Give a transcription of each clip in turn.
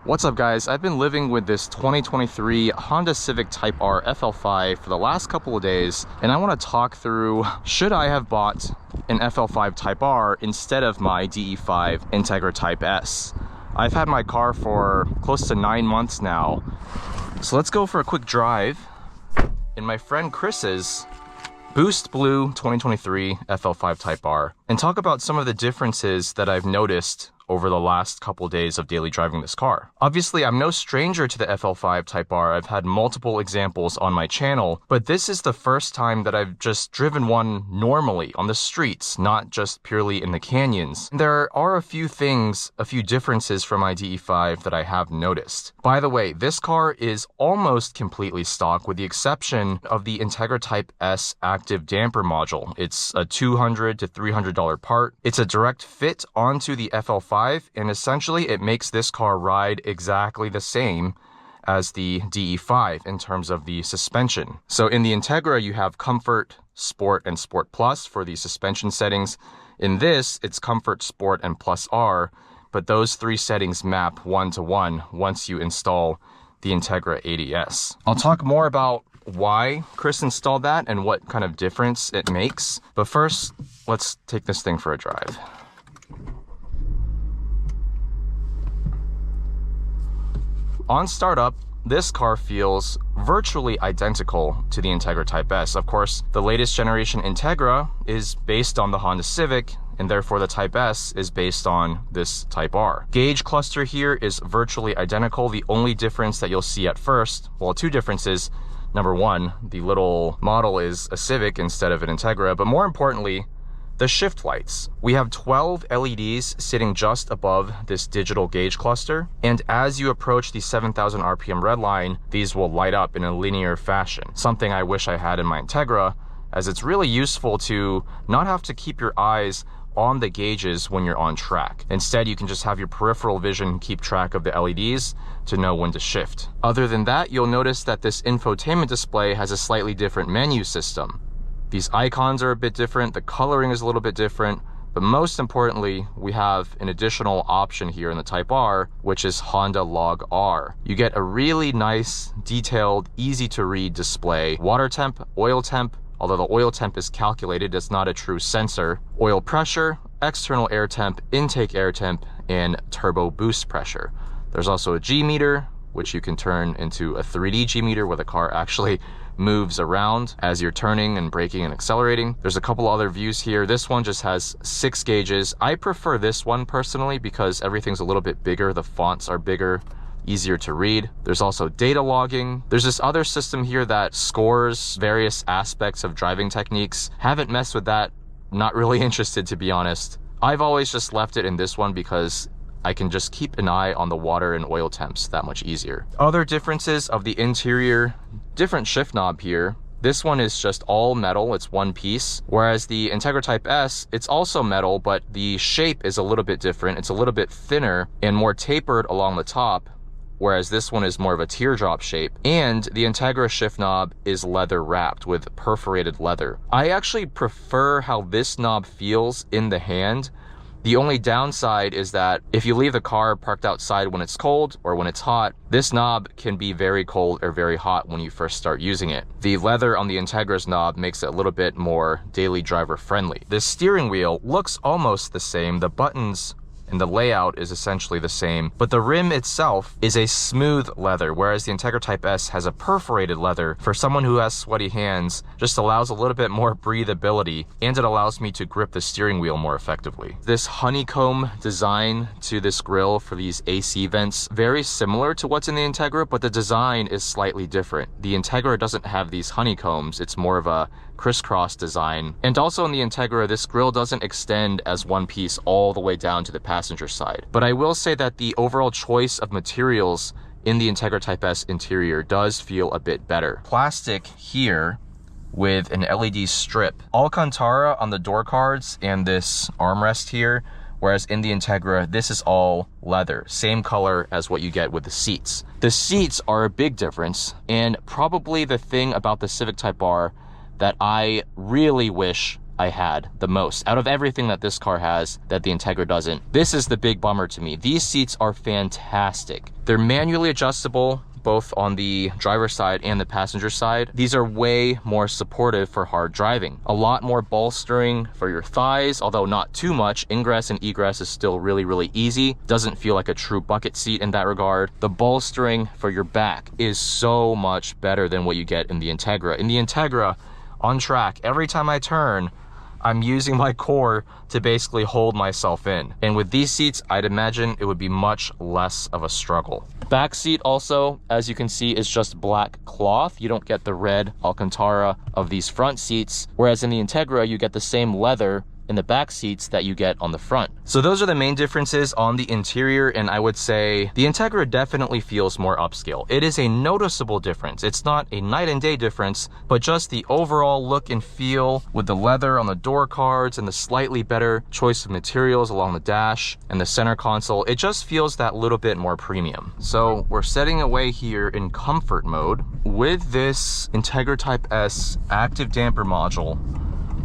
What's up guys, I've been living with this 2023 Honda Civic Type R FL5 for the last couple of days, and I want to talk through, should I have bought an FL5 Type R instead of my DE5 Integra Type S? I've had my car for close to 9 months now, so let's go for a quick drive in my friend Chris's Boost Blue 2023 FL5 Type R and talk about some of the differences that I've noticed over the last couple days of daily driving this car. Obviously, I'm no stranger to the FL5 Type R. I've had multiple examples on my channel, but this is the first time that I've just driven one normally on the streets, not just purely in the canyons. There are a few differences from my DE5 that I have noticed. By the way, this car is almost completely stock with the exception of the Integra Type S active damper module. It's a $200 to $300 part. It's a direct fit onto the FL5, and essentially it makes this car ride exactly the same as the DE5 in terms of the suspension. So in the Integra, you have Comfort, Sport, and Sport Plus for the suspension settings. In this, it's Comfort, Sport, and Plus R, but those three settings map one-to-one once you install the Integra ADS. I'll talk more about why Chris installed that and what kind of difference it makes, but first, let's take this thing for a drive. On startup, this car feels virtually identical to the Integra Type S. Of course, the latest generation Integra is based on the Honda Civic, and therefore the Type S is based on this Type R. Gauge cluster here is virtually identical. The only difference that you'll see at first, well, two differences. Number one, the little model is a Civic instead of an Integra, but more importantly, the shift lights. We have 12 LEDs sitting just above this digital gauge cluster, and as you approach the 7,000 RPM red line, these will light up in a linear fashion, something I wish I had in my Integra, as it's really useful to not have to keep your eyes on the gauges when you're on track. Instead, you can just have your peripheral vision keep track of the LEDs to know when to shift. Other than that, you'll notice that this infotainment display has a slightly different menu system. These icons are a bit different, the coloring is a little bit different, but most importantly, we have an additional option here in the Type R, which is Honda Log R. You get a really nice, detailed, easy to read display. Water temp, oil temp, although the oil temp is calculated, it's not a true sensor. Oil pressure, external air temp, intake air temp, and turbo boost pressure. There's also a G meter, which you can turn into a 3D G meter where the car actually moves around as you're turning and braking and accelerating. There's a couple other views here. This one just has 6 gauges. I prefer this one personally because everything's a little bit bigger. The fonts are bigger, easier to read. There's also data logging. There's this other system here that scores various aspects of driving techniques. Haven't messed with that. Not really interested, to be honest. I've always just left it in this one because I can just keep an eye on the water and oil temps that much easier. Other differences of the interior, different shift knob here. This one is just all metal, it's one piece, whereas the Integra Type S, it's also metal, but the shape is a little bit different. It's a little bit thinner and more tapered along the top, whereas this one is more of a teardrop shape. And the Integra shift knob is leather wrapped with perforated leather. I actually prefer how this knob feels in the hand. The only downside is that if you leave the car parked outside when it's cold or when it's hot, this knob can be very cold or very hot when you first start using it. The leather on the Integra's knob makes it a little bit more daily driver friendly. The steering wheel looks almost the same. The buttons and the layout is essentially the same, but the rim itself is a smooth leather, whereas the Integra Type S has a perforated leather. For someone who has sweaty hands, just allows a little bit more breathability, and it allows me to grip the steering wheel more effectively. This honeycomb design to this grille for these AC vents, very similar to what's in the Integra, but the design is slightly different. The Integra doesn't have these honeycombs, it's more of a crisscross design. And also in the Integra, this grille doesn't extend as one piece all the way down to the passenger side. But I will say that the overall choice of materials in the Integra Type S interior does feel a bit better. Plastic here with an LED strip. Alcantara on the door cards and this armrest here, whereas in the Integra, this is all leather. Same color as what you get with the seats. The seats are a big difference, and probably the thing about the Civic Type R that I really wish I had the most out of everything that this car has that the Integra doesn't. This is the big bummer to me. These seats are fantastic. They're manually adjustable, both on the driver's side and the passenger side. These are way more supportive for hard driving. A lot more bolstering for your thighs, although not too much. Ingress and egress is still really easy. Doesn't feel like a true bucket seat in that regard. The bolstering for your back is so much better than what you get in the Integra. In the Integra, on track, every time I turn, I'm using my core to basically hold myself in. And with these seats, I'd imagine it would be much less of a struggle. Back seat also, as you can see, is just black cloth. You don't get the red Alcantara of these front seats, whereas in the Integra, you get the same leather in the back seats that you get on the front. So those are the main differences on the interior, and I would say the Integra definitely feels more upscale. It is a noticeable difference. It's not a night and day difference, but just the overall look and feel with the leather on the door cards and the slightly better choice of materials along the dash and the center console, it just feels that little bit more premium. So we're setting away here in comfort mode with this Integra Type S active damper module.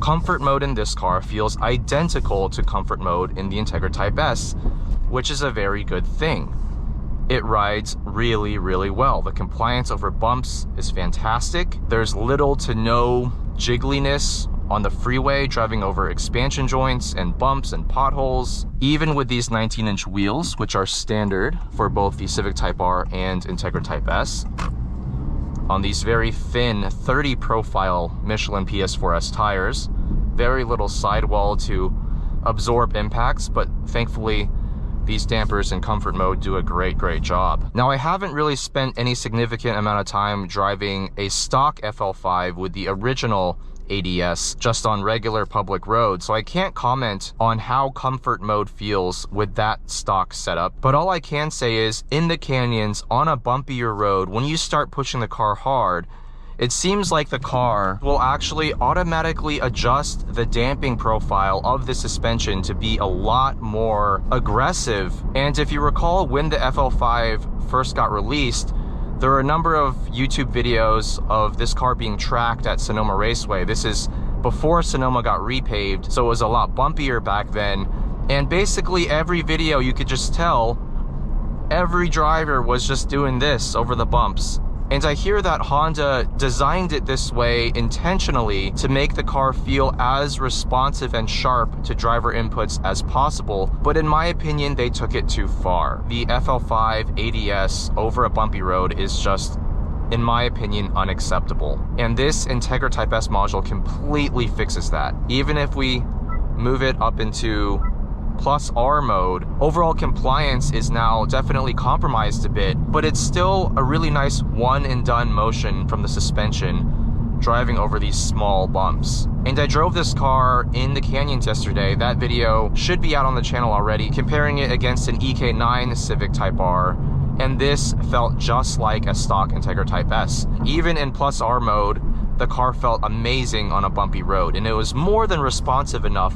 Comfort mode in this car feels identical to comfort mode in the Integra Type S, which is a very good thing. It rides really well. The compliance over bumps is fantastic. There's little to no jiggliness on the freeway driving over expansion joints and bumps and potholes. Even with these 19-inch wheels, which are standard for both the Civic Type R and Integra Type S, on these very thin 30 profile Michelin PS4S tires, very little sidewall to absorb impacts, but thankfully these dampers in comfort mode do a great job. Now, I haven't really spent any significant amount of time driving a stock FL5 with the original ADS just on regular public roads, so I can't comment on how comfort mode feels with that stock setup. But all I can say is, in the canyons, on a bumpier road, when you start pushing the car hard, it seems like the car will actually automatically adjust the damping profile of the suspension to be a lot more aggressive. And if you recall, when the FL5 first got released, there are a number of YouTube videos of this car being tracked at Sonoma Raceway. This is before Sonoma got repaved, so it was a lot bumpier back then. And basically every video, you could just tell every driver was just doing this over the bumps. And I hear that Honda designed it this way intentionally to make the car feel as responsive and sharp to driver inputs as possible, but in my opinion, they took it too far. The FL5 ADS over a bumpy road is just, in my opinion, unacceptable. And this Integra Type S module completely fixes that. Even if we move it up into Plus R mode, overall compliance is now definitely compromised a bit, but it's still a really nice one and done motion from the suspension driving over these small bumps. And I drove this car in the canyons yesterday. That video should be out on the channel already, comparing it against an EK9 Civic Type R, and this felt just like a stock Integra Type S. Even in Plus R mode, the car felt amazing on a bumpy road, and it was more than responsive enough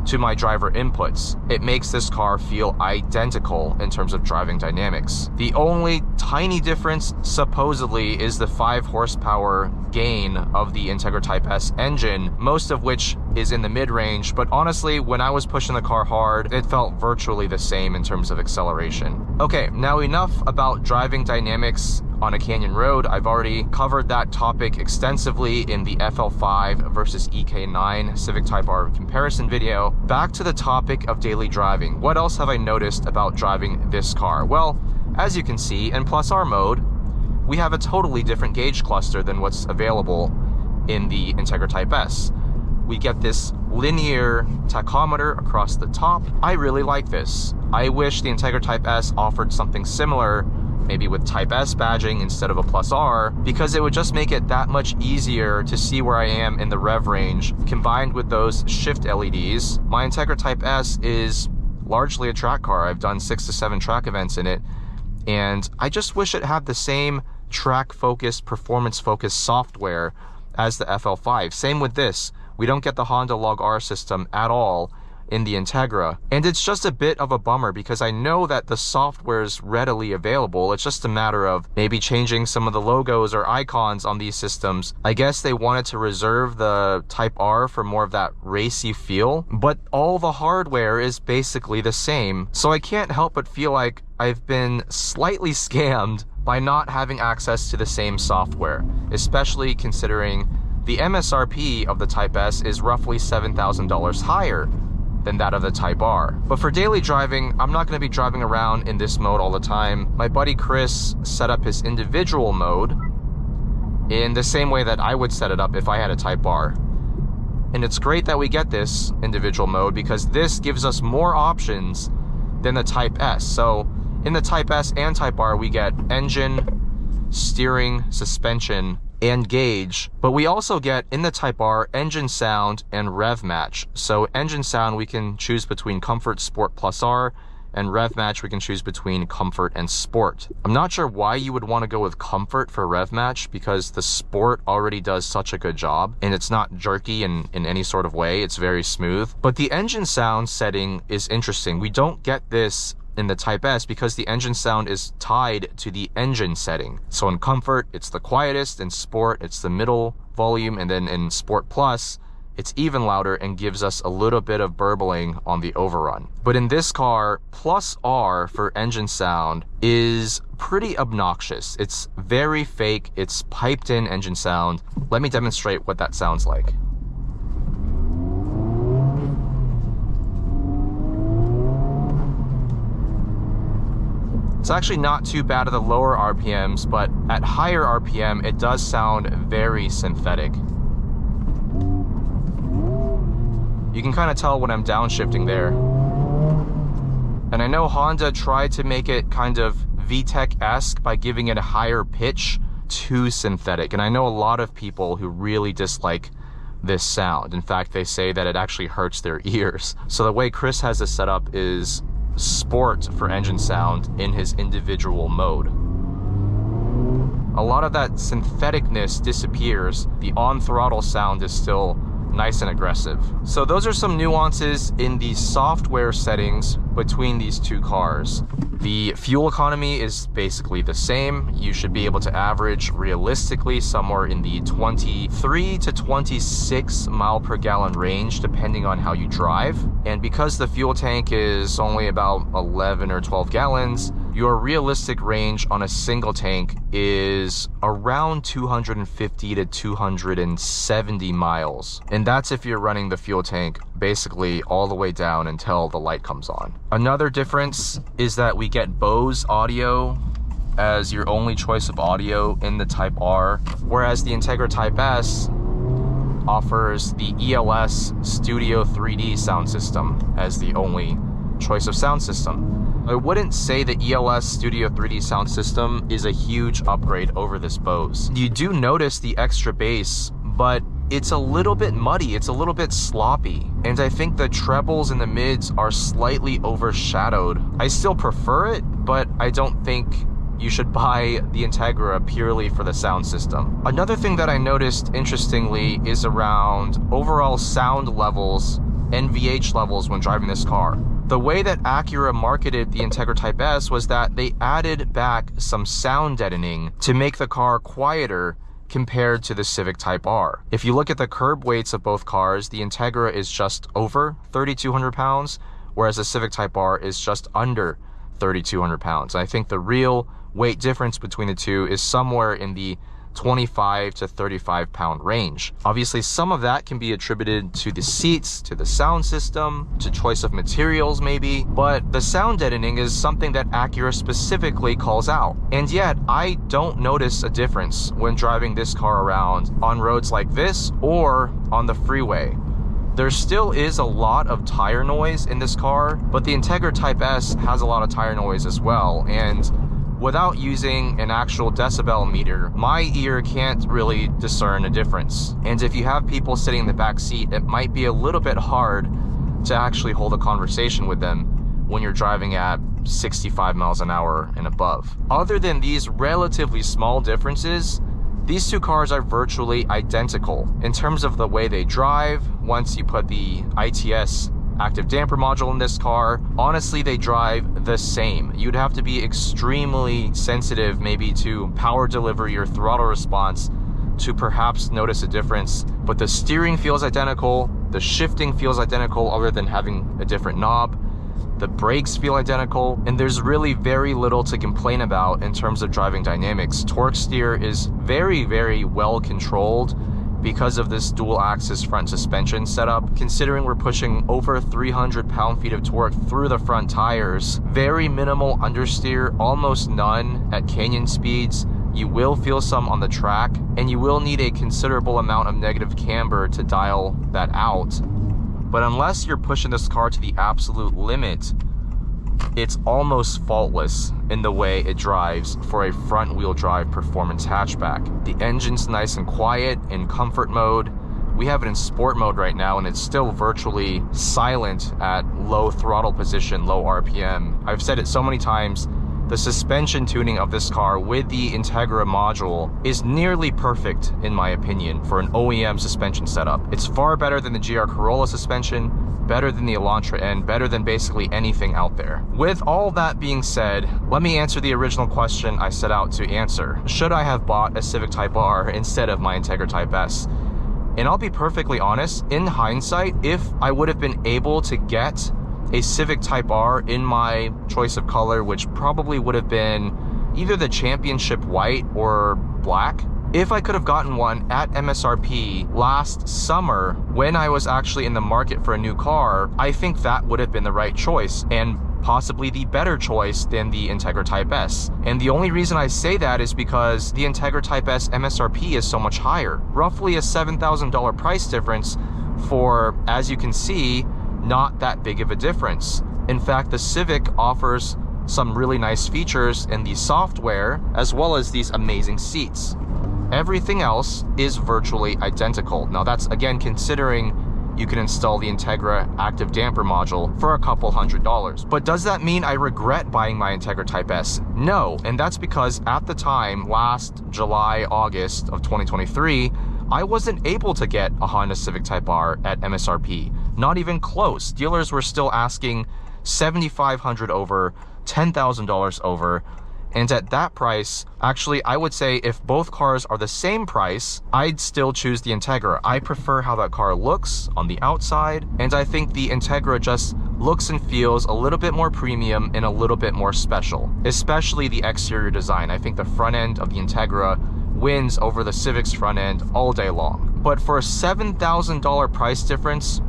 to my driver inputs. It makes this car feel identical in terms of driving dynamics. The only tiny difference, supposedly, is the 5 horsepower gain of the Integra Type S engine, most of which is in the mid-range, but honestly, when I was pushing the car hard, it felt virtually the same in terms of acceleration. Okay, now enough about driving dynamics on a canyon road. I've already covered that topic extensively in the FL5 versus EK9 Civic Type R comparison video. Back to the topic of daily driving. What else have I noticed about driving this car? Well, as you can see, in Plus R mode, we have a totally different gauge cluster than what's available in the Integra Type S. We get this linear tachometer across the top. I really like this. I wish the Integra Type S offered something similar, maybe with Type S badging instead of a Plus R, because it would just make it that much easier to see where I am in the rev range. Combined with those shift LEDs, my Integra Type S is largely a track car. I've done 6 to 7 track events in it, and I just wish it had the same track-focused, performance-focused software as the FL5. Same with this. We don't get the Honda Log R system at all. in the Integra. And it's just a bit of a bummer because I know that the software is readily available. It's just a matter of maybe changing some of the logos or icons on these systems. I guess they wanted to reserve the Type R for more of that racy feel, but all the hardware is basically the same. So I can't help but feel like I've been slightly scammed by not having access to the same software, especially considering the MSRP of the Type S is roughly $7,000 higher than that of the Type R. But for daily driving, I'm not going to be driving around in this mode all the time. My buddy Chris set up his individual mode in the same way that I would set it up if I had a Type R. And it's great that we get this individual mode because this gives us more options than the Type S. So in the Type S and Type R, we get engine, steering, suspension, and gauge, but we also get in the Type R engine sound and rev match. So engine sound we can choose between Comfort, Sport plus R, and rev match we can choose between Comfort and Sport. I'm not sure why you would want to go with Comfort for rev match because the Sport already does such a good job and it's not jerky in any sort of way. It's very smooth. But the engine sound setting is interesting. We don't get this in the Type S because the engine sound is tied to the engine setting. So in Comfort, it's the quietest, in Sport, it's the middle volume, and then in Sport Plus, it's even louder and gives us a little bit of burbling on the overrun. But in this car, plus R for engine sound is pretty obnoxious. It's very fake, it's piped in engine sound. Let me demonstrate what that sounds like. It's actually not too bad at the lower RPMs, but at higher RPM, it does sound very synthetic. You can kind of tell when I'm downshifting there. And I know Honda tried to make it kind of VTEC-esque by giving it a higher pitch to synthetic. And I know a lot of people who really dislike this sound. In fact, they say that it actually hurts their ears. So the way Chris has this set up is Sport for engine sound in his individual mode. A lot of that syntheticness disappears. The on-throttle sound is still nice and aggressive. So those are some nuances in the software settings between these two cars. The fuel economy is basically the same. You should be able to average realistically somewhere in the 23 to 26 mile per gallon range depending on how you drive. And because the fuel tank is only about 11 or 12 gallons, your realistic range on a single tank is around 250 to 270 miles. And that's if you're running the fuel tank basically all the way down until the light comes on. Another difference is that we get Bose audio as your only choice of audio in the Type R, whereas the Integra Type S offers the ELS Studio 3D sound system as the only choice of sound system. I wouldn't say the ELS Studio 3D sound system is a huge upgrade over this Bose. You do notice the extra bass, but it's a little bit muddy, it's a little bit sloppy, and I think the trebles and the mids are slightly overshadowed. I still prefer it, but I don't think you should buy the Integra purely for the sound system. Another thing that I noticed interestingly is around overall sound levels, NVH levels when driving this car. The way that Acura marketed the Integra Type S was that they added back some sound deadening to make the car quieter compared to the Civic Type R. If you look at the curb weights of both cars, the Integra is just over 3,200 pounds, whereas the Civic Type R is just under 3,200 pounds. I think the real weight difference between the two is somewhere in the 25 to 35 pound range. Obviously, some of that can be attributed to the seats, to the sound system, to choice of materials maybe, but the sound deadening is something that Acura specifically calls out. And yet, I don't notice a difference when driving this car around on roads like this or on the freeway. There still is a lot of tire noise in this car, but the Integra Type S has a lot of tire noise as well, and without using an actual decibel meter, my ear can't really discern a difference. And if you have people sitting in the back seat, it might be a little bit hard to actually hold a conversation with them when you're driving at 65 miles an hour and above. Other than these relatively small differences, these two cars are virtually identical in terms of the way they drive. Once you put the ITS active damper module in this car. Honestly, they drive the same. You'd have to be extremely sensitive maybe to power delivery or throttle response to perhaps notice a difference, but the steering feels identical, the shifting feels identical other than having a different knob. The brakes feel identical, and there's really very little to complain about in terms of driving dynamics. Torque steer is very, very well controlled because of this dual axis front suspension setup. Considering we're pushing over 300 pound-feet of torque through the front tires, very minimal understeer, almost none at canyon speeds. You will feel some on the track, and you will need a considerable amount of negative camber to dial that out. But unless you're pushing this car to the absolute limit, it's almost faultless in the way it drives for a front-wheel drive performance hatchback. The engine's nice and quiet in comfort mode. We have it in sport mode right now, and it's still virtually silent at low throttle position, low RPM. I've said it so many times, the suspension tuning of this car with the Integra module is nearly perfect, in my opinion, for an OEM suspension setup. It's far better than the GR Corolla suspension, better than the Elantra, and better than basically anything out there. With all that being said, let me answer the original question I set out to answer. Should I have bought a Civic Type R instead of my Integra Type S? And I'll be perfectly honest, in hindsight, if I would have been able to get a Civic Type R in my choice of color, which probably would have been either the championship white or black, if I could have gotten one at MSRP last summer when I was actually in the market for a new car, I think that would have been the right choice and possibly the better choice than the Integra Type S. And the only reason I say that is because the Integra Type S MSRP is so much higher, roughly a $7,000 price difference for, as you can see, not that big of a difference. In fact, the Civic offers some really nice features in the software as well as these amazing seats. Everything else is virtually identical. Now that's again considering you can install the Integra active damper module for a couple $100. But does that mean I regret buying my Integra Type S? No, and that's because at the time, last July, August of 2023, I wasn't able to get a Honda Civic Type R at MSRP. Not even close. Dealers were still asking $7,500 over, $10,000 over. And at that price, actually, I would say if both cars are the same price, I'd still choose the Integra. I prefer how that car looks on the outside, and I think the Integra just looks and feels a little bit more premium and a little bit more special, especially the exterior design. I think the front end of the Integra wins over the Civic's front end all day long. But for a $7,000 price difference,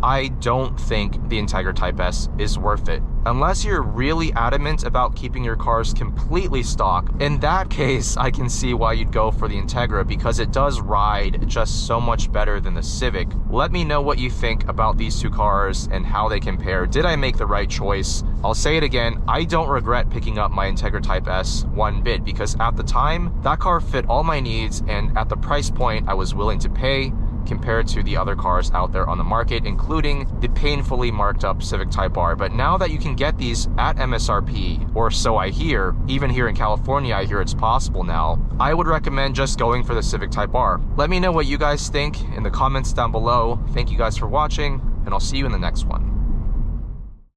I don't think the Integra Type S is worth it. Unless you're really adamant about keeping your cars completely stock, in that case, I can see why you'd go for the Integra because it does ride just so much better than the Civic. Let me know what you think about these two cars and how they compare. Did I make the right choice? I'll say it again, I don't regret picking up my Integra Type S one bit because at the time, that car fit all my needs and at the price point I was willing to pay compared to the other cars out there on the market, including the painfully marked up Civic Type R. But now that you can get these at MSRP, or so I hear, even here in California, I hear it's possible now, I would recommend just going for the Civic Type R. Let me know what you guys think in the comments down below. Thank you guys for watching, and I'll see you in the next one.